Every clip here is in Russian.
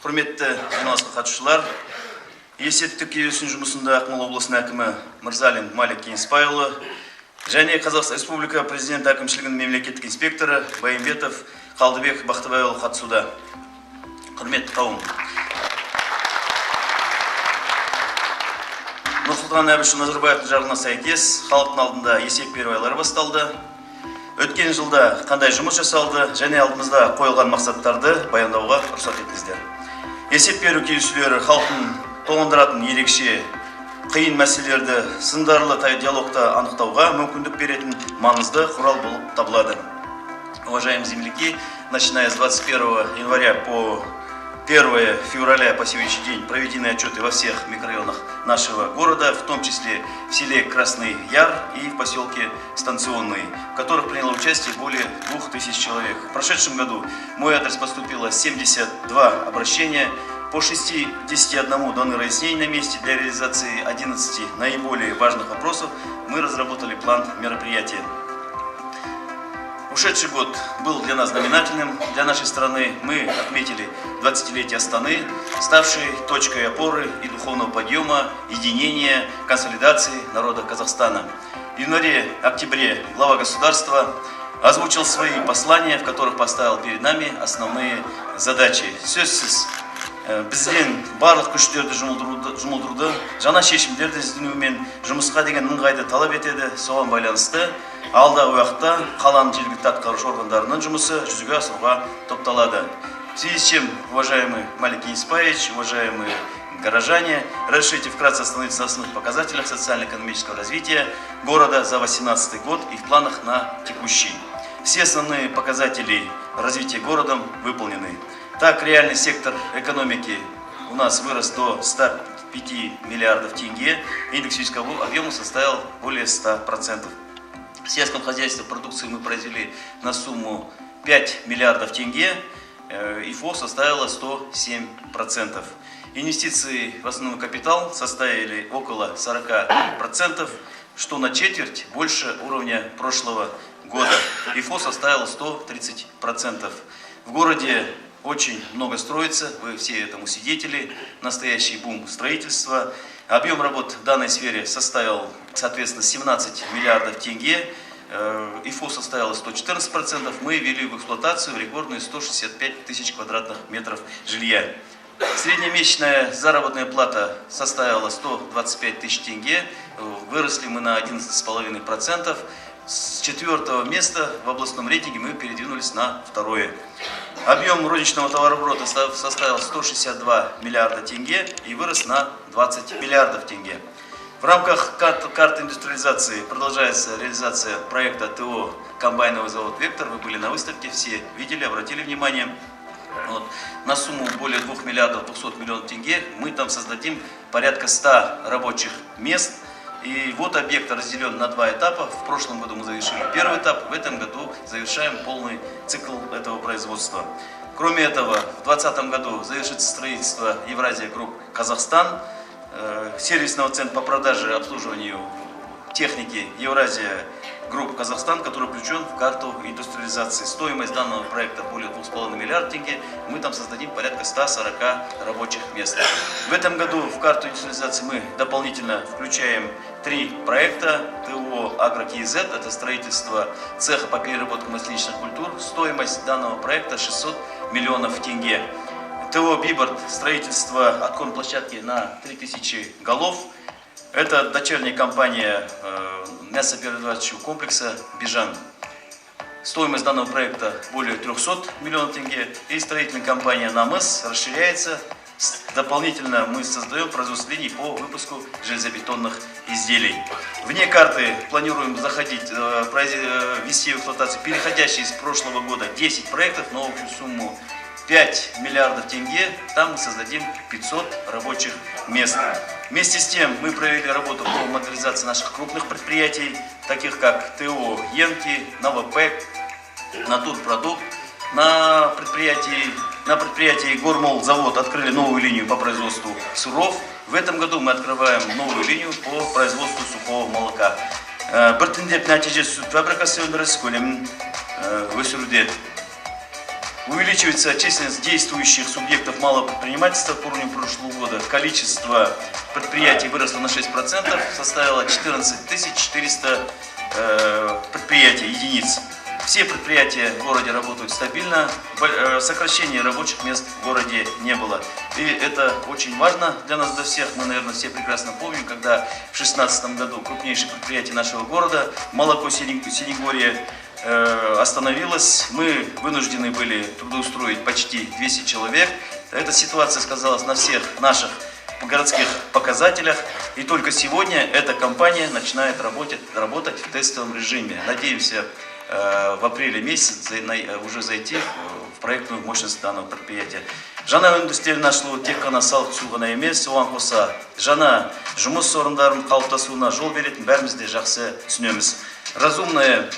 Құрметті жиналысқа қатысушылар, есептік кеңестің жұмысында Ақмола облысының әкімі Мырзалин Малик Кеңесбайұлы және Қазақстан Республика Президент әкімшілігінің мемлекеттік инспекторы Байымбетов Қалдыбек Бақтыбайұлы қатысуда. Құрметті қауым. Нұрсұлтан Әбішұлы Назарбаевтың жарлығына сәйкес халықтың алдында есеп беру айлары басталды. Өткен жылда қандай жұмыс жасалды және алдымызда қойылған мақсаттарды баяндауға рұқсат етіңіздер. Есеп беру келісулері халықтың толғандыратын ерекше қиын мәселелерді сындарлы диалогта анықтауға мүмкіндік беретін маңызды құрал болып табылады. Уважаемые земляки, начиная с 21 января по 1 февраля по сегодняшний день проведены отчеты во всех микрорайонах нашего города, в том числе в селе Красный Яр и в поселке Станционный, в которых приняло участие более 2000 человек. В прошедшем году в мой адрес поступило 72 обращения, по 61 даны разъяснений на месте. Для реализации 11 наиболее важных вопросов мы разработали план мероприятия. Ушедший год был для нас знаменательным. Для нашей страны мы отметили 20-летие Астаны, ставшей точкой опоры и духовного подъема, единения, консолидации народа Казахстана. В январе-октябре глава государства озвучил свои послания, в которых поставил перед нами основные задачи. Сөзсіз бізден барлық күштерді жұмылдыруды, жаңа шешімдерді ізденумен жұмысқа деген ыңғайды талап етеді. Соған байланысты алдағы уақытта қаланың жергілікті атқарушы органдарының жұмысы жүзеге асыруға топталады. В связи с чем, уважаемый Малик Кеңесбаевич, уважаемые горожане, разрешите вкратце остановиться на основных показателях социально-экономического развития города за 2018 год и в планах на текущий. Все основные показатели развития городом выполнены. Так, реальный сектор экономики у нас вырос до 105 миллиардов тенге, индекс физического объема составил более 100%. В сельском хозяйстве продукции мы произвели на сумму 5 миллиардов тенге, ИФО составило 107%. Инвестиции в основной капитал составили около 40%, что на четверть больше уровня прошлого года. ИФО составило 130%. В городе очень много строится, вы все этому свидетели, настоящий бум строительства. Объем работ в данной сфере составил, соответственно, 17 миллиардов тенге, ИФО составило 114%, мы ввели в эксплуатацию рекордные 165 тысяч квадратных метров жилья. Среднемесячная заработная плата составила 125 тысяч тенге, выросли мы на 11,5%. С 4-го места в областном рейтинге мы передвинулись на 2-е. Объем розничного товарооборота составил 162 миллиарда тенге и вырос на 20 миллиардов тенге. В рамках карты индустриализации продолжается реализация проекта ТО комбайновый завод «Вектор». Вы были на выставке, все видели, обратили внимание. На сумму более 2 миллиардов 200 миллионов тенге мы там создадим порядка 100 рабочих мест. И вот объект разделен на 2 этапа. В прошлом году мы завершили первый этап, в этом году завершаем полный цикл этого производства. Кроме этого, в 2020 году завершится строительство Евразия Групп Казахстан, сервисного центра по продаже и обслуживанию техники Евразия Групп Казахстан, который включен в карту индустриализации. Стоимость данного проекта более 2,5 миллиарда тенге. Мы там создадим порядка 140 рабочих мест. В этом году в карту индустриализации мы дополнительно включаем 3 проекта. ТО «Агро-КИЗ» – это строительство цеха по переработке масличных культур. Стоимость данного проекта 600 миллионов тенге. ТО «Биборд» – строительство откорм-площадки на 3000 голов. Это дочерняя компания мясоперерабатывающего комплекса «Бижан». Стоимость данного проекта более 300 миллионов тенге. И строительная компания «Намыс» расширяется. Дополнительно мы создаем производство линий по выпуску железобетонных изделий. Вне карты планируем ввести в эксплуатацию переходящие из прошлого года 10 проектов на общую сумму 5 миллиардов тенге. Там мы создадим 500 рабочих мест. Вместе с тем мы провели работу по модернизации наших крупных предприятий, таких как ТО «Енки», «Новопэк», «Натурпродукт». На предприятии «Гормол-завод» открыли новую линию по производству сыров. В этом году мы открываем новую линию по производству сухого молока. Біртіндеп нәтижесі сүт фабрикасы өндіріс көлемін өсіруде. Увеличивается численность действующих субъектов малого предпринимательства по уровню прошлого года. Количество предприятий выросло на 6%, составило 14 400 предприятий, единиц. Все предприятия в городе работают стабильно, сокращения рабочих мест в городе не было. И это очень важно для нас, для всех. Мы, наверное, все прекрасно помним, когда в 2016 году крупнейшее предприятие нашего города, молоко Синегорье, остановилось. Мы вынуждены были трудоустроить почти 200 человек. Эта ситуация сказалась на всех наших городских показателях. И только сегодня эта компания начинает работать в тестовом режиме. Надеемся, в апреле месяце уже зайти в проектную мощность данного предприятия. Жаңа өндірістерін ашылуы тек қана салық түсу ғана емес, оған қоса жаңа жұмыс орындарының қалыптасуына жол беретін бәріміз де жақсы түсінеміз. Разумное,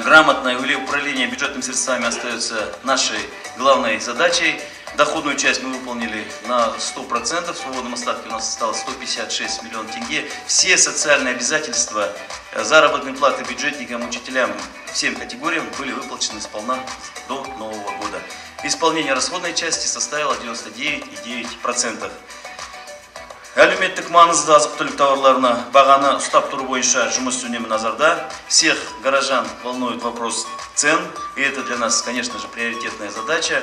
грамотное управление бюджетными средствами остается нашей главной задачей. Доходную часть мы выполнили на 100%, в свободном остатке у нас осталось 156 миллионов тенге. Все социальные обязательства, заработные платы бюджетникам, учителям, всем категориям были выплачены сполна до Нового года. Исполнение расходной части составило 99,9%. Әлеуметтік маңызды азық-түлік товарларына бағаны ұстап тұру бойынша жұмыс үнемі назарда. Всех горожан волнует вопрос цен, и это для нас, конечно же, приоритетная задача.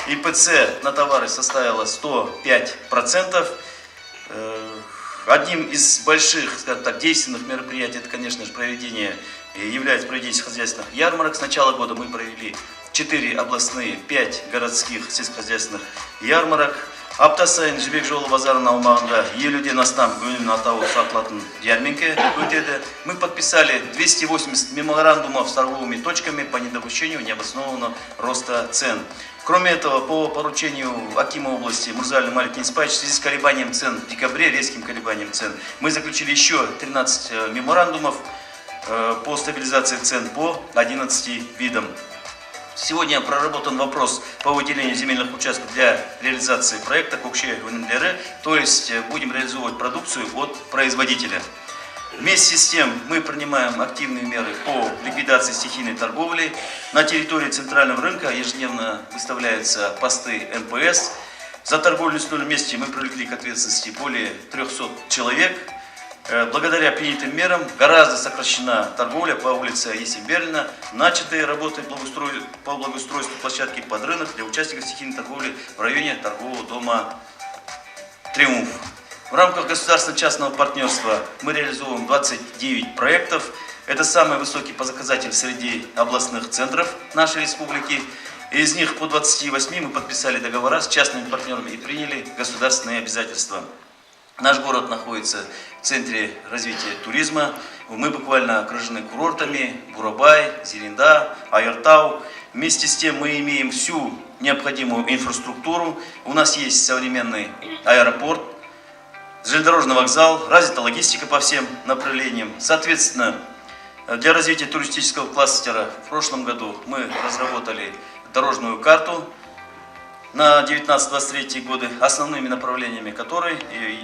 ИПЦ на товары составила 105%. Одним из больших, скажем так, действенных мероприятий, это, конечно же, является проведение сельскохозяйственных ярмарок. С начала года мы провели 4 областные, 5 городских сельскохозяйственных ярмарок. Апта сайын Жібек жолы базарының аумағында 50-ден астам өнім атауы сатылатын ярмарка өтеді. Мы подписали 280 меморандумов с торговыми точками по недопущению необоснованного роста цен. Кроме этого, по поручению акима области Мурзалина Малика Несиповича, в связи с колебанием цен в декабре, резким колебанием цен, мы заключили еще 13 меморандумов по стабилизации цен по 11 видам. Сегодня проработан вопрос по выделению земельных участков для реализации проекта Кокше Унемлеры, то есть будем реализовывать продукцию от производителя. Вместе с тем мы принимаем активные меры по ликвидации стихийной торговли. На территории центрального рынка ежедневно выставляются посты МПС. За торговлю в стольном месте мы привлекли к ответственности более 300 человек. Благодаря принятым мерам гораздо сокращена торговля по улице Есенберлина, начатые работы по благоустройству площадки под рынок для участников стихийной торговли в районе торгового дома «Триумф». В рамках государственно-частного партнерства мы реализуем 29 проектов. Это самый высокий показатель среди областных центров нашей республики. Из них по 28 мы подписали договора с частными партнерами и приняли государственные обязательства. Наш город находится в центре развития туризма. Мы буквально окружены курортами: Бурабай, Зеренда, Айыртау. Вместе с тем мы имеем всю необходимую инфраструктуру. У нас есть современный аэропорт, железнодорожный вокзал, развита логистика по всем направлениям. Соответственно, для развития туристического кластера в прошлом году мы разработали дорожную карту на 19-23 годы, основными направлениями которой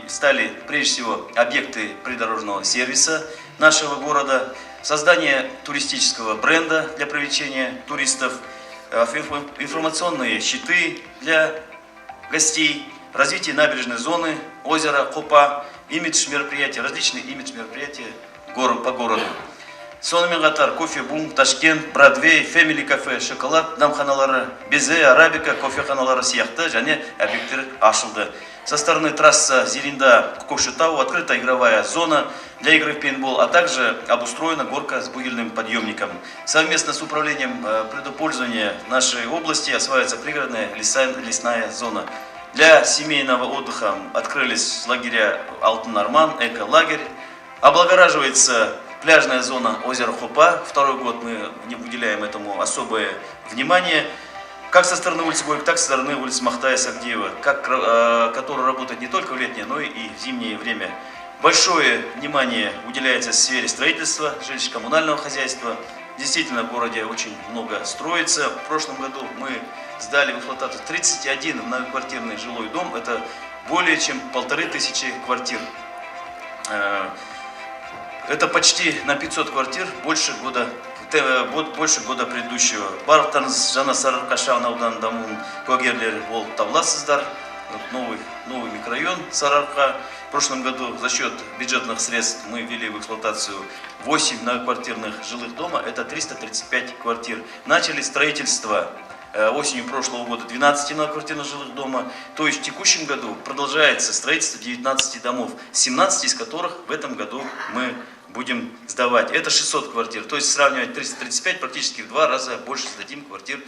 стали прежде всего объекты придорожного сервиса нашего города, создание туристического бренда для привлечения туристов, информационные щиты для гостей, развитие набережной зоны, озера Копа, имидж мероприятия, различные имидж мероприятия по городу. Сонымен қатар кофе-бум, Ташкент, Бродвей, Фэмили кафе, шоколад дамханалары, Безе, Арабика, кофеханалары сияқты және объекттер ашылды. Со стороны трасса Зеренда-Кокшетау открыта игровая зона для игры в пейнтбол, а также обустроена горка с бугельным подъемником. Совместно с управлением предпользования нашей области осваивается пригородная лесная зона. Для семейного отдыха открылись лагеря Алтын-Арман, эко-лагерь. Облагораживается пляжная зона озера Хопа. Второй год мы уделяем этому особое внимание. Как со стороны улицы Горько, так и со стороны улицы Махтая Сагдеева, который работает не только в летнее, но и в зимнее время. Большое внимание уделяется сфере строительства, жилищно-коммунального хозяйства. Действительно, в городе очень много строится. В прошлом году мы сдали в эксплуатацию 31 многоквартирный жилой дом. Это более чем 1500 квартир. Это почти на 500 квартир больше года больше года предыдущего. Барлықтарыңыз жаңа Сарыарқа шағын ауданының дамуының куәгерлері болып табыласыздар. Новый микрорайон Сарыарқа. В прошлом году за счет бюджетных средств мы ввели в эксплуатацию 8 многоквартирных жилых дома, это 335 квартир. Начали строительство осенью прошлого года 12 многоквартирных жилых дома, то есть в текущем году продолжается строительство 19 домов, 17 из которых в этом году мы будем сдавать. Это 600 квартир, то есть сравнивать 335 практически в 2 раза больше сдадим квартир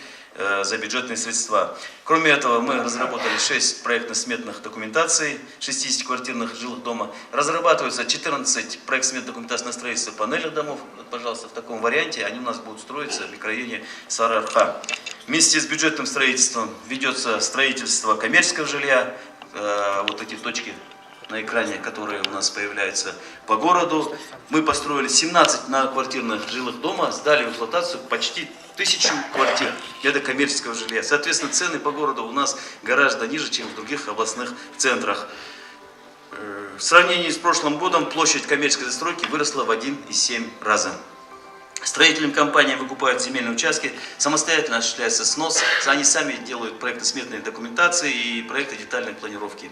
за бюджетные средства. Кроме этого, мы разработали 6 проектно-сметных документаций 60-квартирных жилых дома. Разрабатываются 14 проектно-сметных документаций на строительство панельных домов. Вот, пожалуйста, в таком варианте они у нас будут строиться в микрорайоне Сарыарқа. Вместе с бюджетным строительством ведется строительство коммерческого жилья. Вот эти точки на экране, которые у нас появляются по городу. Мы построили 17 многоквартирных жилых дома, сдали в эксплуатацию почти 1000 квартир. Это коммерческого жилья. Соответственно, цены по городу у нас гораздо ниже, чем в других областных центрах. В сравнении с прошлым годом площадь коммерческой застройки выросла в 1,7 раза. Строительным компаниям выкупают земельные участки, самостоятельно осуществляется снос, они сами делают проектно-сметные документации и проекты детальной планировки.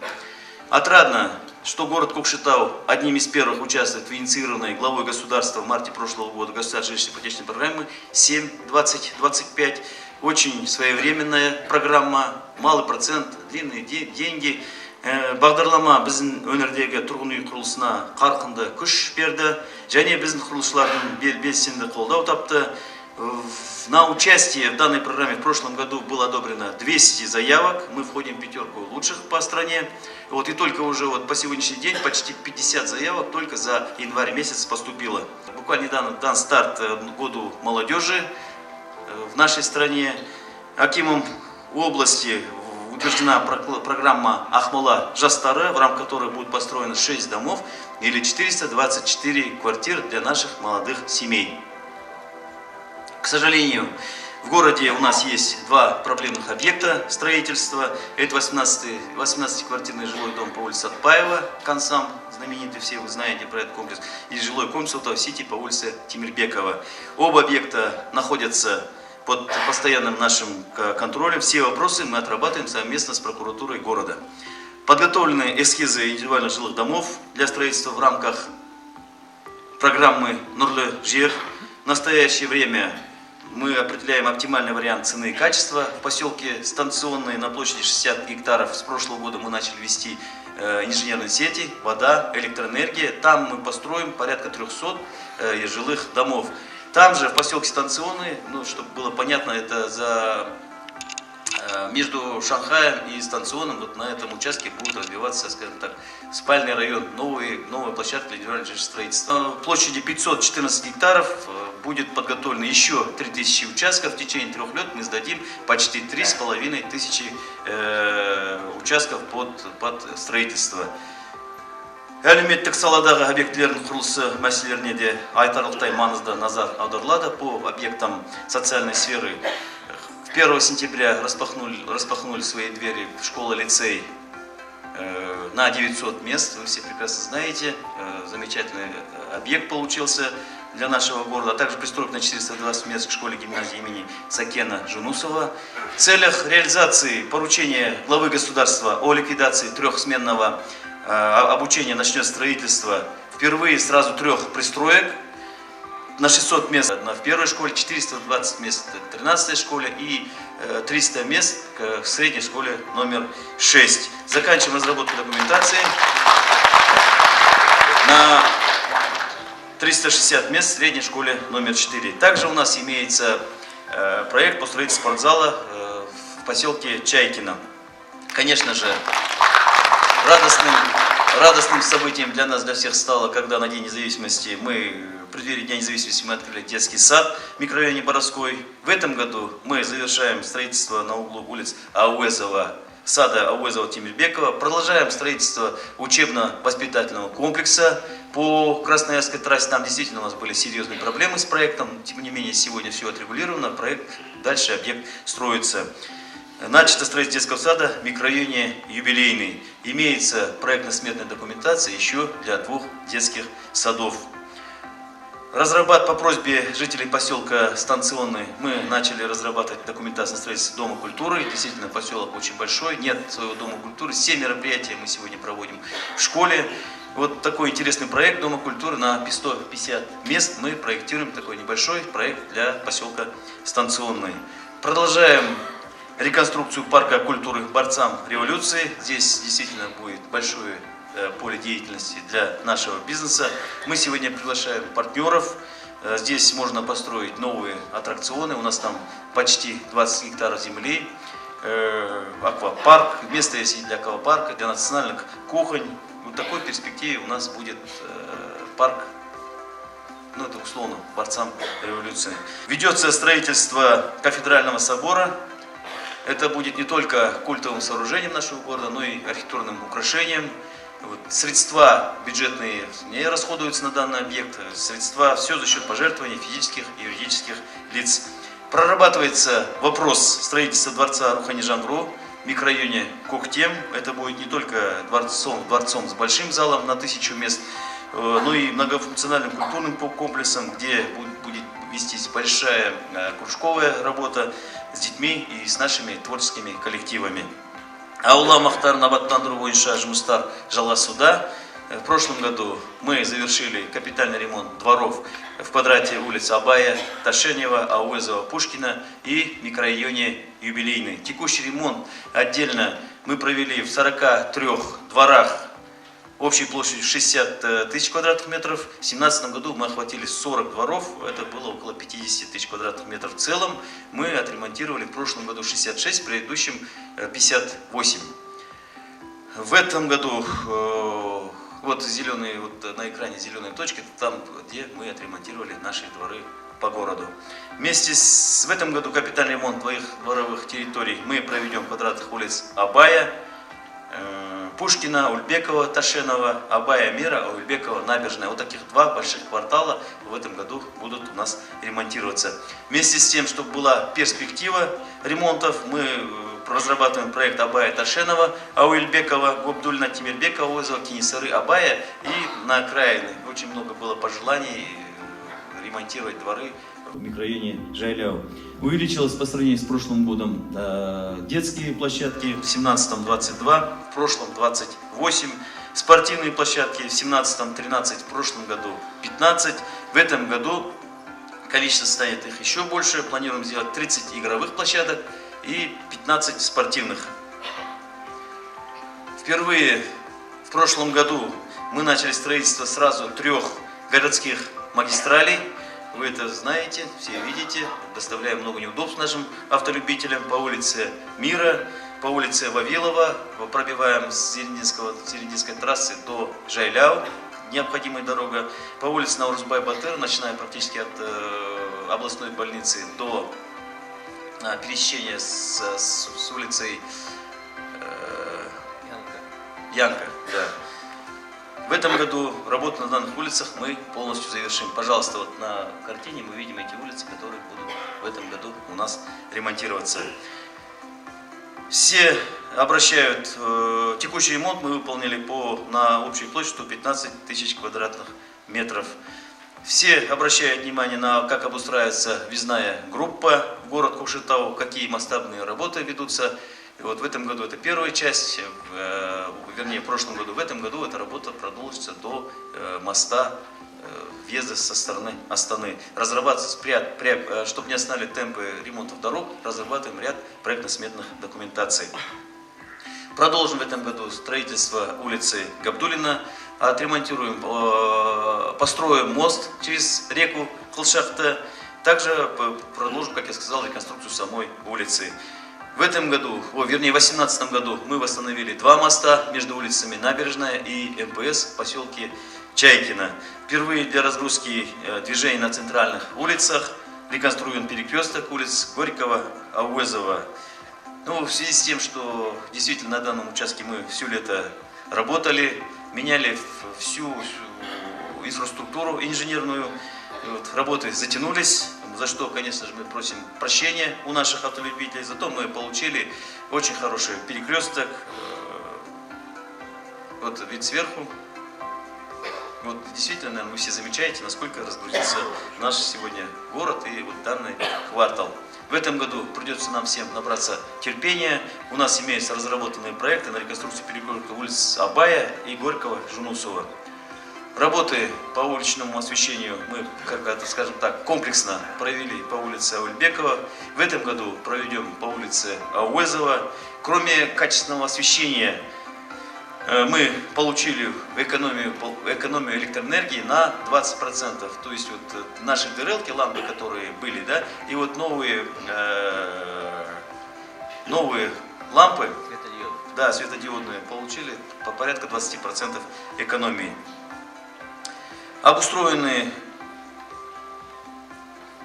Отрадно, что город Кокшетау одним из первых участвует в инициированной главой государства в марте прошлого года государственной жилищной ипотечной программы 7-20-25. Очень своевременная программа, малый процент, длинные деньги. Бағдарлама біздің өңірдегі тұрғын үй құрылысына қарқынды күш берді, және біздің құрылысшылардың белсенді қолдау тапты. На участие в данной программе в прошлом году было одобрено 200 заявок, мы входим в пятерку лучших по стране. Вот, и только уже вот по сегодняшний день почти 50 заявок только за январь месяц поступило. Буквально недавно дан старт году молодежи в нашей стране. Акимом области утверждена программа Ахмала Жастары, в рамках которой будет построено 6 домов или 424 квартир для наших молодых семей. К сожалению, в городе у нас есть 2 проблемных объекта строительства. Это 18-квартирный жилой дом по улице Атпаева, Консам, знаменитый, все вы знаете про этот комплекс, и жилой комплекс Сити по улице Тимирбекова. Оба объекта находятся под постоянным нашим контролем. Все вопросы мы отрабатываем совместно с прокуратурой города. Подготовлены эскизы индивидуальных жилых домов для строительства в рамках программы Нурлы Жер. В настоящее время мы определяем оптимальный вариант цены и качества. В поселке Станционный на площади 60 гектаров с прошлого года мы начали вести инженерные сети, вода, электроэнергия. Там мы построим порядка 300 жилых домов. Там же в поселке Станционный, ну, чтобы было понятно, это между Шанхаем и Станционным, вот на этом участке будет развиваться, скажем так, спальный район, новая площадка для индивидуального жилищного строительства. Площади 514 гектаров будет подготовлено еще 3000 участков. В течение 3 лет мы сдадим почти 3500 участков под строительство. Әлеуметтік саладағы объектілердің құрылысы мәселелеріне де айтарлықтай маңызды назар аударылады. По объектам социальной сферы 1 сентября распахнули свои двери школа-лицей на 900 мест. Вы все прекрасно знаете, замечательный объект получился для нашего города, а также пристройка на 420 мест к школе-гимназии имени Сакена Жунусова. В целях реализации поручения главы государства о ликвидации 3-сменного обучения начнет строительство впервые сразу 3 пристроек на 600 мест в первой школе, 420 мест к 13-й школе и 300 мест к средней школе номер 6. Заканчиваем разработку документации на 360 мест в средней школе номер 4. Также у нас имеется проект по строительству спортзала в поселке Чайкино. Конечно же, радостным событием для нас, для всех стало, когда на День независимости в преддверии Дня независимости мы открыли детский сад в микрорайоне Боровской. В этом году мы завершаем строительство на углу улиц Ауэзова, сада Ауэзова-Тимирбекова. Продолжаем строительство учебно-воспитательного комплекса по Красноярской трассе. Там действительно у нас были серьезные проблемы с проектом. Тем не менее, сегодня все отрегулировано, проект, дальше объект строится. Начато строительство детского сада в микрорайоне Юбилейный. Имеется проектно-сметная документация еще для 2 детских садов. По просьбе жителей поселка Станционный мы начали разрабатывать документацию на строительство Дома культуры. Действительно, поселок очень большой, нет своего Дома культуры. 7 мероприятий мы сегодня проводим в школе. Вот такой интересный проект Дома культуры на 150 мест. Мы проектируем такой небольшой проект для поселка Станционный. Продолжаем реконструкцию парка культуры борцам революции. Здесь действительно будет большое поле деятельности для нашего бизнеса. Мы сегодня приглашаем партнеров. Здесь можно построить новые аттракционы. У нас там почти 20 гектаров земли. Аквапарк, место есть для аквапарка, для национальных кухонь. В такой перспективе у нас будет парк, ну это условно, борцам революции. Ведется строительство кафедрального собора. Это будет не только культовым сооружением нашего города, но и архитектурным украшением. Средства бюджетные не расходуются на данный объект, средства все за счет пожертвований физических и юридических лиц. Прорабатывается вопрос строительства дворца Рухани-Жангру в микрорайоне Коктем. Это будет не только дворцом с большим залом на 1000 мест, но и многофункциональным культурным комплексом, где будет вестись большая кружковая работа с детьми и с нашими творческими коллективами. Аула Махтар Набаттандыру бойынша жұмыстар жалғасуда. В прошлом году мы завершили капитальный ремонт дворов в квадрате улиц Абая, Ташенева, Ауэзова, Пушкина и в микрорайоне Юбилейный. Текущий ремонт отдельно мы провели в 43 дворах общей площадью 60 тысяч квадратных метров. В 2017 году мы охватили 40 дворов, это было около 50 тысяч квадратных метров. В целом мы отремонтировали в прошлом году 66, в предыдущем 58. В этом году, вот зеленые, вот на экране зеленые точки, это там, где мы отремонтировали наши дворы по городу. В этом году капитальный ремонт двоих дворовых территорий мы проведем в квадратах улиц Абая, Пушкина, Ульбекова, Ташенова, Абая, Мира, Ульбекова, Набережная. Вот таких два больших квартала в этом году будут у нас ремонтироваться. Вместе с тем, чтобы была перспектива ремонтов, мы разрабатываем проект Абая, Ташенова, Ульбекова, Гобдульна, Тимирбекова, Озова, Кинисары, Абая. И на окраины очень много было пожеланий ремонтировать дворы в микрорайоне Жайляу. Увеличилось по сравнению с прошлым годом детские площадки, в 17-м 22, в прошлом 28, спортивные площадки в 17-м 13, в прошлом году 15. В этом году количество станет их еще больше, планируем сделать 30 игровых площадок и 15 спортивных. Впервые в прошлом году мы начали строительство сразу 3 городских магистралей. Вы это знаете, все видите, доставляем много неудобств нашим автолюбителям. По улице Мира, по улице Вавилова пробиваем с Зелендинской трассы до Жайляу, необходимая дорога. По улице Наурузбай-Батыр, начиная практически от областной больницы до пересечения с улицей Янка. Да. В этом году работу на данных улицах мы полностью завершим. Пожалуйста, вот на картине мы видим эти улицы, которые будут в этом году у нас ремонтироваться. Все обращают, текущий ремонт мы выполнили на общей площади 15 тысяч квадратных метров. Все обращают внимание на как обустраивается въездная группа в город Кокшетау, какие масштабные работы ведутся. И вот в этом году это первая часть, вернее в прошлом году, в этом году эта работа продолжится до моста въезда со стороны Астаны. Разрабатывается чтобы не останавливать темпы ремонтов дорог, разрабатываем ряд проектно-сметных документаций. Продолжим в этом году строительство улицы Габдуллина, отремонтируем, построим мост через реку Кылшахта, также продолжим, как я сказал, реконструкцию самой улицы. В этом году, в 2018 году мы восстановили 2 моста между улицами Набережная и МПС в поселке Чайкино. Впервые для разгрузки движений на центральных улицах реконструируем перекресток улиц Горького, Ауэзова. Ну, в связи с тем, что действительно на данном участке мы все лето работали, меняли всю инфраструктуру инженерную, работы затянулись, за что, конечно же, мы просим прощения у наших автолюбителей, зато мы получили очень хороший перекресток, вот вид сверху, Вот действительно, наверное, вы все замечаете, насколько разгрузился наш сегодня город и вот данный квартал. В этом году придется нам всем набраться терпения. У нас имеются разработанные проекты на реконструкцию перекрестка улиц Абая и Горького, Жунусова. Работы по уличному освещению мы, скажем так, комплексно провели по улице Аульбекова. В этом году проведем по улице Ауэзова. Кроме качественного освещения, мы получили экономию электроэнергии на 20%. То есть вот наши ДРЛ-ки, лампы, которые были, да, и вот новые лампы, да, светодиодные, получили по порядка 20% экономии. Обустроены,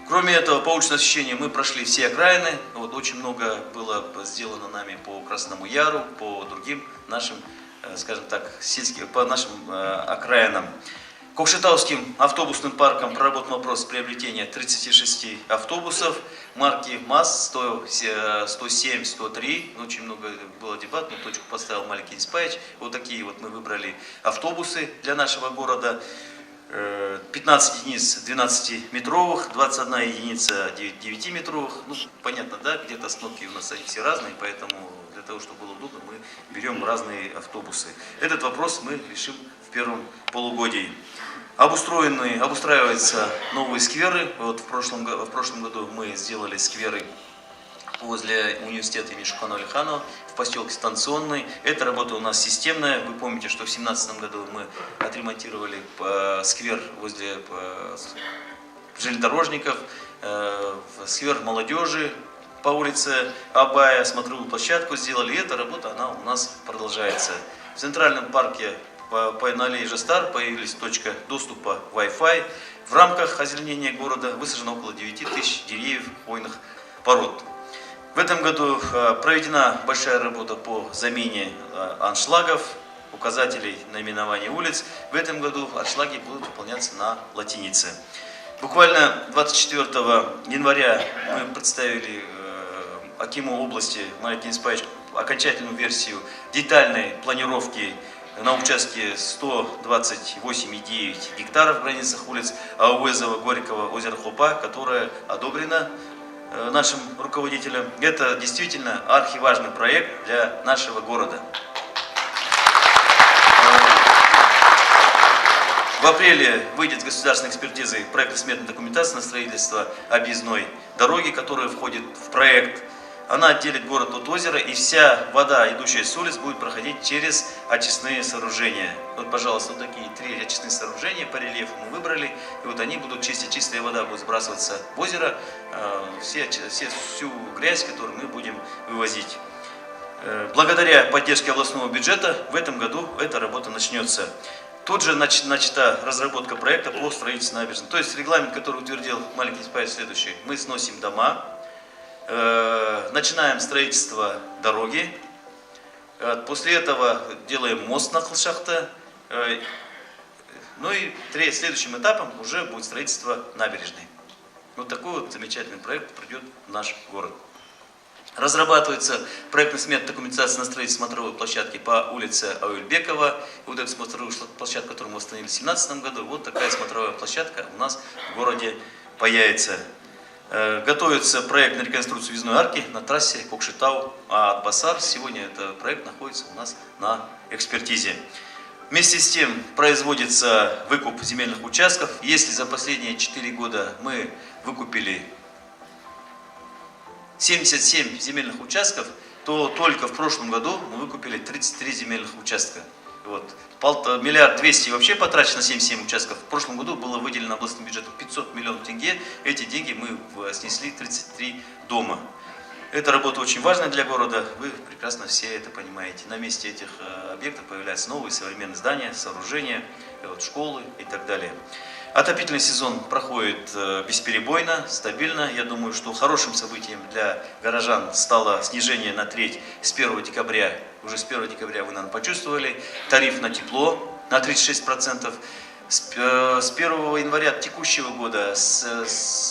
кроме этого, по уличному освещению мы прошли все окраины. Вот, очень много было сделано нами по Красному Яру, по другим нашим, скажем так, сельским, по нашим окраинам. Кокшетауским автобусным парком проработан вопрос приобретения 36 автобусов марки МАЗ 107, 103. Очень много было дебат, но точку поставил Малик Испаевич. Вот такие вот мы выбрали автобусы для нашего города. 15 единиц 12-метровых, 21 единица 9-метровых. Ну, понятно, да, где-то остановки у нас все разные, поэтому для того, чтобы было удобно, мы берем разные автобусы. Этот вопрос мы решим в первом полугодии. Обустраиваются новые скверы. Вот в прошлом году мы сделали скверы возле университета имени Шухана Алиханова в поселке Станционный. Эта работа у нас системная. Вы помните, что в 2017 году мы отремонтировали сквер возле железнодорожников, сквер молодежи по улице Абая, смотровую площадку сделали. И эта работа, она у нас продолжается. В центральном парке на аллее Жастар появилась точка доступа Wi-Fi. В рамках озеленения города высажено около 9000 деревьев хвойных пород. В этом году проведена большая работа по замене аншлагов, указателей наименования улиц. В этом году аншлаги будут выполняться на латинице. Буквально 24 января мы представили акиму области Малик Испаевич окончательную версию детальной планировки на участке 128,9 гектаров в границах улиц Ауэзова, Горького, озера Хопа, которая одобрена нашим руководителям. Это действительно архиважный проект для нашего города. В апреле выйдет с государственной экспертизой проектно-сметная документация на строительство объездной дороги, которая входит в проект. Она отделит город от озера, и вся вода, идущая с улиц, будет проходить через очистные сооружения. Вот, пожалуйста, вот такие 3 очистные сооружения по рельефу мы выбрали. И вот они будут чистить, чистая вода будет сбрасываться в озеро, всю грязь, которую мы будем вывозить. Благодаря поддержке областного бюджета в этом году эта работа начнется. Тут же начата разработка проекта по строительству набережной. То есть регламент, который утвердил Малик Испаевич, следующий. Мы сносим дома. Начинаем строительство дороги, после этого делаем мост на Кылшахта, ну и следующим этапом уже будет строительство набережной. Вот такой вот замечательный проект придет в наш город. Разрабатывается проектно-сметная документация на строительство смотровой площадки по улице Аульбекова. Вот эту смотровую площадку, которую мы установили в 2017 году, вот такая смотровая площадка у нас в городе появится. Готовится проект на реконструкцию въездной арки на трассе Кокшетау-Атбасар. Сегодня этот проект находится у нас на экспертизе. Вместе с тем производится выкуп земельных участков. Если за последние 4 года мы выкупили 77 земельных участков, то только в прошлом году мы выкупили 33 земельных участка. Вот. 1 200 000 000 вообще потрачено на 77 участков. В прошлом году было выделено областным бюджетом 500 миллионов тенге. Эти деньги мы снесли 33 дома. Эта работа очень важная для города. Вы прекрасно все это понимаете. На месте этих объектов появляются новые современные здания, сооружения, школы и так далее. Отопительный сезон проходит бесперебойно, стабильно. Я думаю, что хорошим событием для горожан стало снижение на треть с 1 декабря. Уже с 1 декабря вы, наверное, почувствовали. Тариф на тепло на 36%. С 1 января текущего года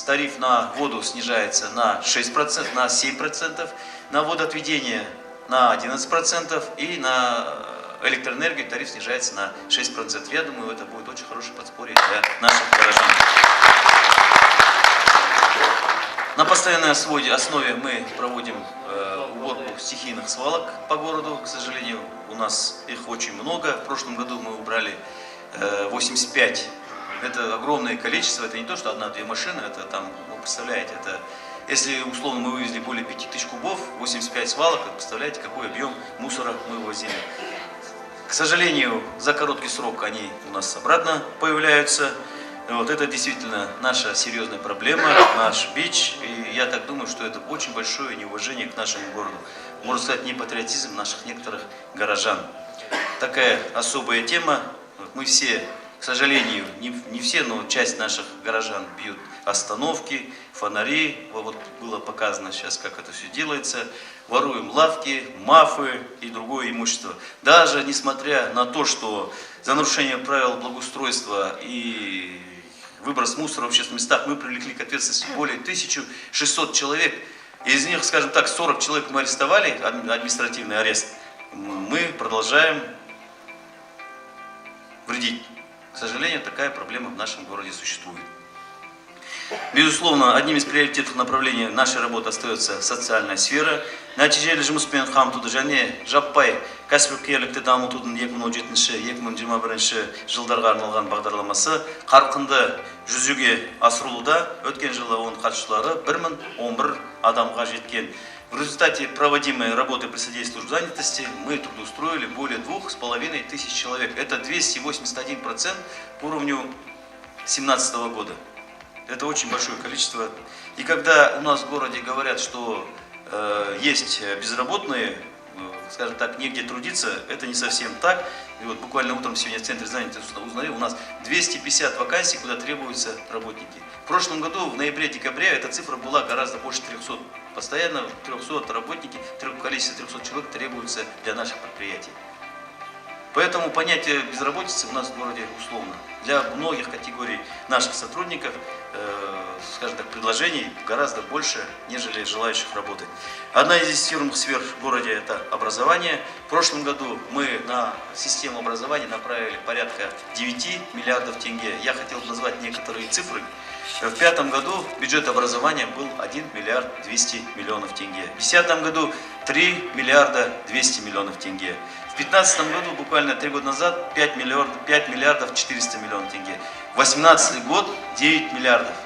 тариф на воду снижается на 6%, на 7%, на водоотведение на 11% и на электроэнергию тариф снижается на 6%. Я думаю, это будет очень хорошее подспорье для наших горожан. На постоянной основе мы проводим уборку стихийных свалок по городу. К сожалению, у нас их очень много. В прошлом году мы убрали 85. Это огромное количество. Это не то, что одна-две машины. Это там, вы представляете, это если условно мы вывезли более 5000 кубов, 85 свалок, представляете, какой объем мусора мы вывозили. К сожалению, за короткий срок они у нас обратно появляются. Вот это действительно наша серьезная проблема, наш бич. И я так думаю, что это очень большое неуважение к нашему городу. Можно сказать, непатриотизм наших некоторых горожан. Такая особая тема. Мы все, к сожалению, не все, но часть наших горожан бьют остановки, фонари. Вот было показано сейчас, как это все делается. Воруем лавки, мафы и другое имущество. Даже несмотря на то, что за нарушение правил благоустройства и выброс мусора в общественных местах мы привлекли к ответственности более 1600 человек. Из них, скажем так, 40 человек мы арестовали, административный арест. Мы продолжаем вредить. К сожалению, такая проблема в нашем городе существует. Безусловно, одним из приоритетных направлений нашей работы остается социальная сфера. Нәтижелі жұмыспен қамтуды және жаппай кәсіпкерлікті дамытудың 2017-2021 жылдарға арналған бағдарламасы қарқынды жүзеге асырылуда. Өткен жылы оның қатысушылары 1011 адамға жеткен. В результате проводимой работы при содействии служб занятости мы трудоустроили более 2500 человек. Это 281% по уровню 2017 года. Это очень большое количество. И когда у нас в городе говорят, что есть безработные, скажем так, негде трудиться, это не совсем так. И вот буквально утром сегодня в центре занятости узнаю, у нас 250 вакансий, куда требуются работники. В прошлом году, в ноябре-декабре, эта цифра была гораздо больше 300. Постоянно 300 работники, количество 300 человек требуется для наших предприятий. Поэтому понятие безработицы у нас в городе условно. Для многих категорий наших сотрудников, скажем так, предложений гораздо больше, нежели желающих работать. Одна из инвестируемых сфер в городе – это образование. В прошлом году мы на систему образования направили порядка 9 миллиардов тенге. Я хотел назвать некоторые цифры. В 2005 году бюджет образования был 1 миллиард 200 миллионов тенге. В 2010 году 3 миллиарда 200 миллионов тенге. В 2015 году, буквально 3 года назад, 5 миллиардов 400 миллионов тенге. В 2018 год 9 миллиардов.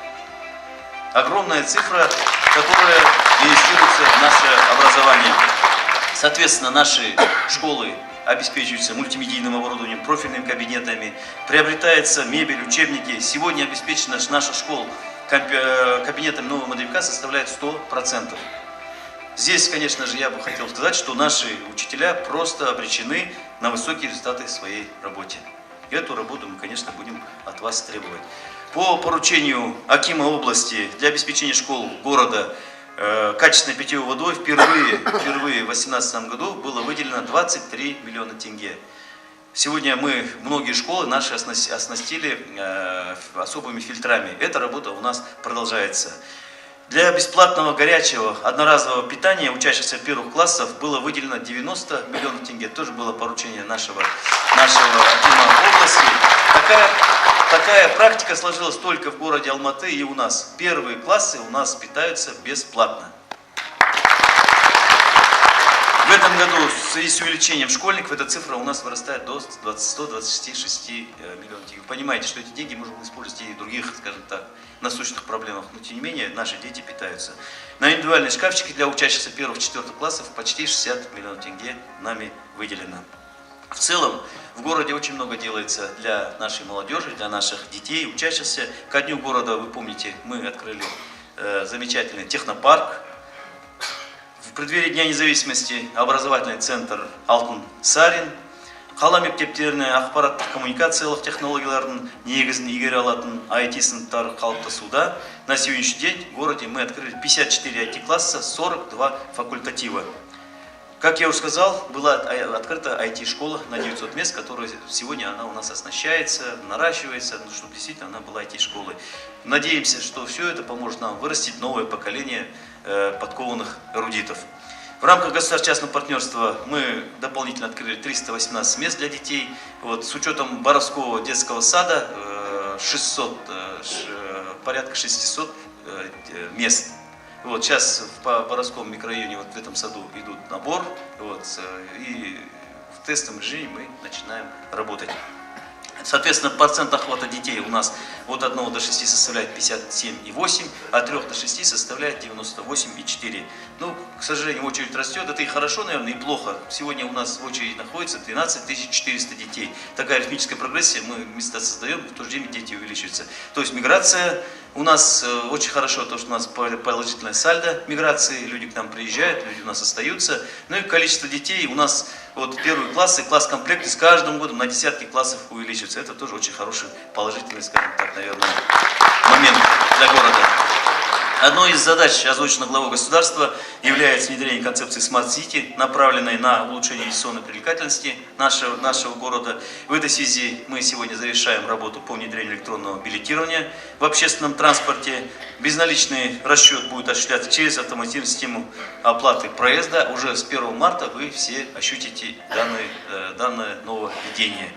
Огромная цифра, которая инвестируется в наше образование. Соответственно, наши школы обеспечиваются мультимедийным оборудованием, профильными кабинетами, приобретается мебель, учебники. Сегодня обеспечена наша школа кабинетами новой модификации составляет 100%. Здесь, конечно же, я бы хотел сказать, что наши учителя просто обречены на высокие результаты в своей работе. И эту работу мы, конечно, будем от вас требовать. По поручению акима области для обеспечения школ города качественной питьевой водой впервые в 2018 году было выделено 23 миллиона тенге. Сегодня многие школы наши оснастили особыми фильтрами. Эта работа у нас продолжается. Для бесплатного горячего одноразового питания учащихся первых классов было выделено 90 миллионов тенге. Тоже было поручение нашего акима области. Такая практика сложилась только в городе Алматы и у нас. Первые классы у нас питаются бесплатно. В этом году в связи с увеличением школьников эта цифра у нас вырастает до 126 миллионов тенге. Вы понимаете, что эти деньги можно использовать и в других, скажем так, насущных проблемах. Но тем не менее наши дети питаются. На индивидуальные шкафчики для учащихся 1-4 классов почти 60 миллионов тенге нами выделено. В целом в городе очень много делается для нашей молодежи, для наших детей, учащихся. Ко дню города, вы помните, мы открыли замечательный технопарк. В преддверии Дня независимости образовательный центр Алтын Сарин. Қала мектептеріне ақпараттық коммуникациялық технологиялардың негізін игере алатын IT-сыныптар қалыптасуда. На сегодняшний день в городе мы открыли 54 IT-класса, 42 факультатива. Как я уже сказал, была открыта IT-школа на 900 мест, которая сегодня она у нас оснащается, наращивается, чтобы действительно она была IT-школой. Надеемся, что все это поможет нам вырастить новое поколение подкованных эрудитов. В рамках государственно-частного партнерства мы дополнительно открыли 318 мест для детей. Вот, с учетом Боровского детского сада порядка 600 мест. Вот, сейчас по Боровскому микрорайоне вот в этом саду идут набор. Вот, и в тестовом режиме мы начинаем работать. Соответственно, процент охвата детей у нас от 1 до 6 составляет 57,8, от 3 до 6 составляет 98,4. Ну, к сожалению, очередь растет. Это и хорошо, наверное, и плохо. Сегодня у нас в очереди находится 12 400 детей. Такая арифметическая прогрессия, мы места создаем, в то же время дети увеличиваются. То есть миграция у нас очень хорошо, то, что у нас положительная сальдо миграции, люди к нам приезжают, люди у нас остаются. Ну и количество детей у нас, вот первые классы, класс-комплекты с каждым годом на десятки классов увеличиваются. Это тоже очень хороший, положительный, скажем так, наверное, момент для города. Одной из задач, озвученных главой государства, является внедрение концепции Smart City, направленной на улучшение инвестиционной привлекательности нашего города. В этой связи мы сегодня завершаем работу по внедрению электронного билетирования в общественном транспорте. Безналичный расчет будет осуществляться через автоматизированную систему оплаты проезда. Уже с 1 марта вы все ощутите данное нововведение.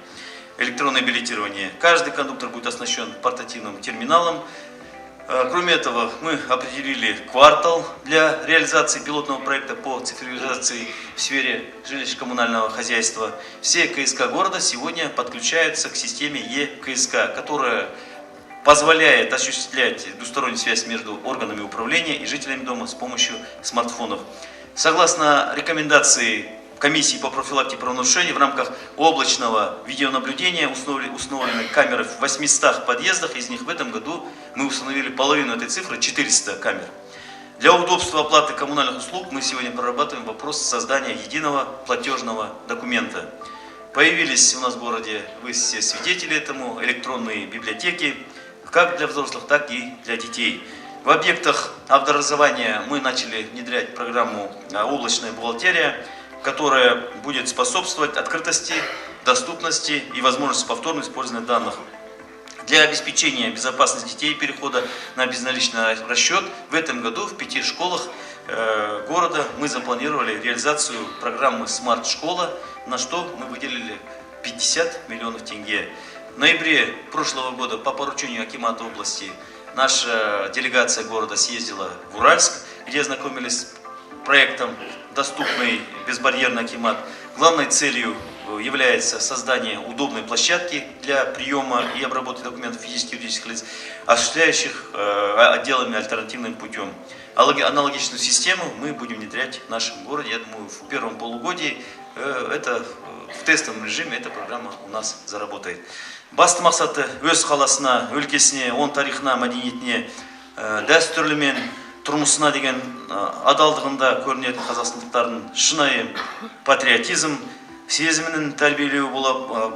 Электронное билетирование. Каждый кондуктор будет оснащен портативным терминалом. Кроме этого, мы определили квартал для реализации пилотного проекта по цифровизации в сфере жилищно-коммунального хозяйства. Все КСК города сегодня подключаются к системе ЕКСК, которая позволяет осуществлять двустороннюю связь между органами управления и жителями дома с помощью смартфонов. Согласно рекомендации Комиссии по профилактике правонарушений, в рамках облачного видеонаблюдения установлены камеры в 800 подъездах. Из них в этом году мы установили половину этой цифры, 400 камер. Для удобства оплаты коммунальных услуг мы сегодня прорабатываем вопрос создания единого платежного документа. Появились у нас в городе, вы все свидетели этому, электронные библиотеки, как для взрослых, так и для детей. В объектах образования мы начали внедрять программу «Облачная бухгалтерия», которая будет способствовать открытости, доступности и возможности повторного использования данных. Для обеспечения безопасности детей и перехода на безналичный расчет в этом году в 5 школах города мы запланировали реализацию программы «Смарт-школа», на что мы выделили 50 миллионов тенге. В ноябре прошлого года по поручению акимата области наша делегация города съездила в Уральск, где ознакомились с проектом «Доступный безбарьерный акимат». Главной целью является создание удобной площадки для приема и обработки документов физических и юридических лиц, осуществляющих отделами альтернативным путем. Аналогичную систему мы будем внедрять в нашем городе. Я думаю, в первом полугодии в тестовом режиме эта программа у нас заработает. Басты мақсаты өз қаласына, өлкесіне, он тарихына, мәдениетіне, дәстүрлі мен тұрмысына деген адалдығында көрінетін қазақстандықтардың шынайы патриотизм сезімінің тәрбиелеуі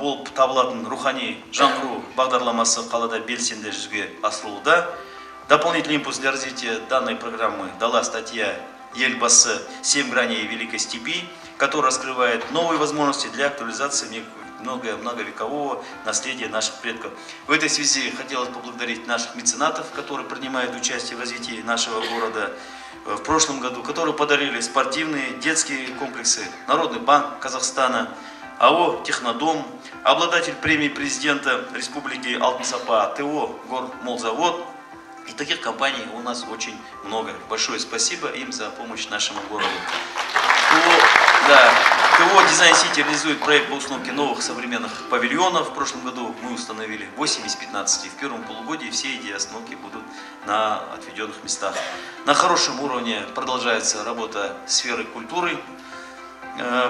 болып табылатын рухани жаңғыру бағдарламасы қалада белсенді жүзеге асырылуда. Дополнительный импульс для развития данной программы дала статья Елбасы «7 граней Великой степи», которая раскрывает новые возможности для актуализации многовекового наследия наших предков. В этой связи хотелось поблагодарить наших меценатов, которые принимают участие в развитии нашего города в прошлом году, которые подарили спортивные, детские комплексы, Народный банк Казахстана, АО «Технодом», обладатель премии президента Республики Алтын-Сапа, ТО «Гормолзавод». И таких компаний у нас очень много. Большое спасибо им за помощь нашему городу. ТО «Дизайн Сити» реализует проект по установке новых современных павильонов. В прошлом году мы установили 8 из 15. В первом полугодии все эти установки будут на отведенных местах. На хорошем уровне продолжается работа сферы культуры.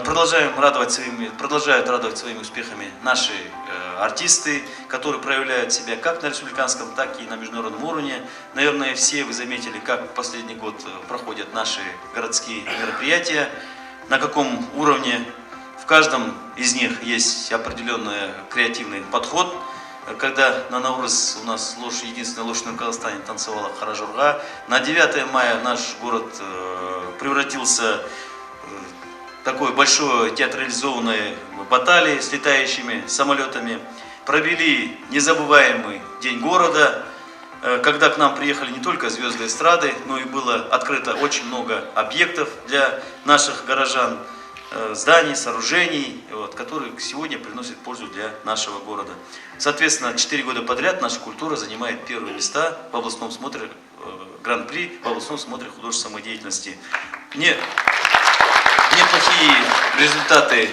Продолжают радовать своими успехами наши артисты, которые проявляют себя как на республиканском, так и на международном уровне. Наверное, все вы заметили, как в последний год проходят наши городские мероприятия, на каком уровне в каждом из них есть определенный креативный подход. Когда на Наурыз у нас единственная лошадь в Казахстане танцевала Харажурга, на 9 мая наш город превратился в такой большой театрализованной баталии с летающими самолетами. Провели незабываемый день города. когда к нам приехали не только звезды эстрады, но и было открыто очень много объектов для наших горожан, зданий, сооружений, которые сегодня приносят пользу для нашего города. Соответственно, 4 года подряд наша культура занимает первые места в областном смотре Гран-при, в областном смотре художественной самодеятельности. Неплохие результаты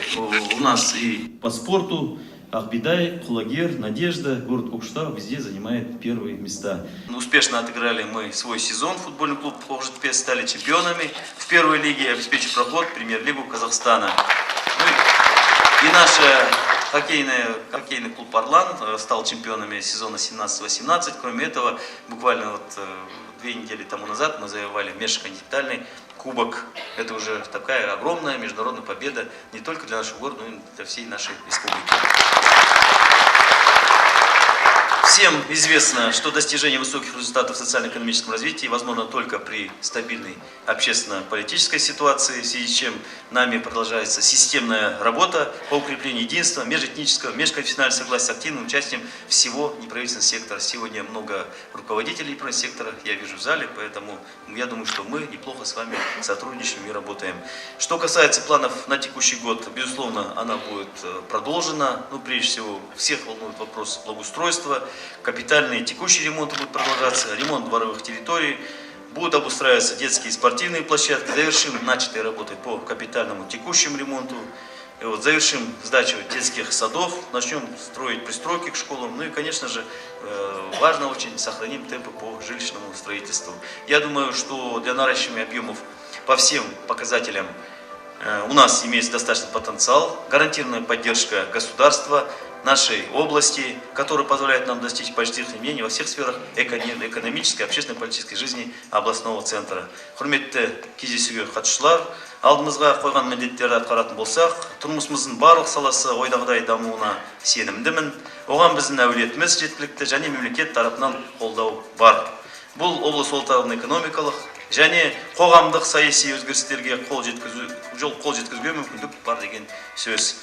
у нас и по спорту. Ахбидай, Кулагер, Надежда, город Кокштау везде занимает первые места. Успешно отыграли мы свой сезон. Футбольный клуб Охжитпес стали чемпионами в первой лиге, обеспечив проход в премьер-лигу Казахстана. И наш хоккейный клуб «Орлан» стал чемпионами сезона 17-18. Кроме этого, буквально 2 недели тому назад мы завоевали межконтинентальный кубок. Это уже такая огромная международная победа не только для нашего города, но и для всей нашей республики. Всем известно, что достижение высоких результатов в социально-экономическом развитии возможно только при стабильной общественно-политической ситуации, в связи с чем нами продолжается системная работа по укреплению единства, межэтнического, межконфессионального согласия с активным участием всего неправительственного сектора. Сегодня много руководителей неправительственного сектора я вижу в зале, поэтому я думаю, что мы неплохо с вами сотрудничаем и работаем. Что касается планов на текущий год, безусловно, она будет продолжена. Прежде всего, всех волнует вопрос благоустройства. Капитальные текущие ремонты будут продолжаться, ремонт дворовых территорий, будут обустраиваться детские и спортивные площадки, завершим начатые работы по капитальному текущему ремонту, завершим сдачу детских садов, начнем строить пристройки к школам, и, конечно же, важно очень сохраним темпы по жилищному строительству. Я думаю, что для наращивания объемов по всем показателям у нас имеется достаточный потенциал, гарантированная поддержка государства, нашей области, которая позволяет нам достичь положительных изменений во всех сферах экономической, общественной, политической жизни областного центра. Құрметті кездесуге қатысушылар, алдымызға қойған міндеттерді атқаратын болсақ, тұрмысымыздың барлық саласы ойдағыдай дамуына сенімдімін. Оған біздің әулетіміз жеткілікті және мемлекет тарапынан қолдау бар. Бұл облыс орталығының экономикалық және қоғамдық саяси өзгерістерге қол жеткізуге мүмкіндік бар деген сөз.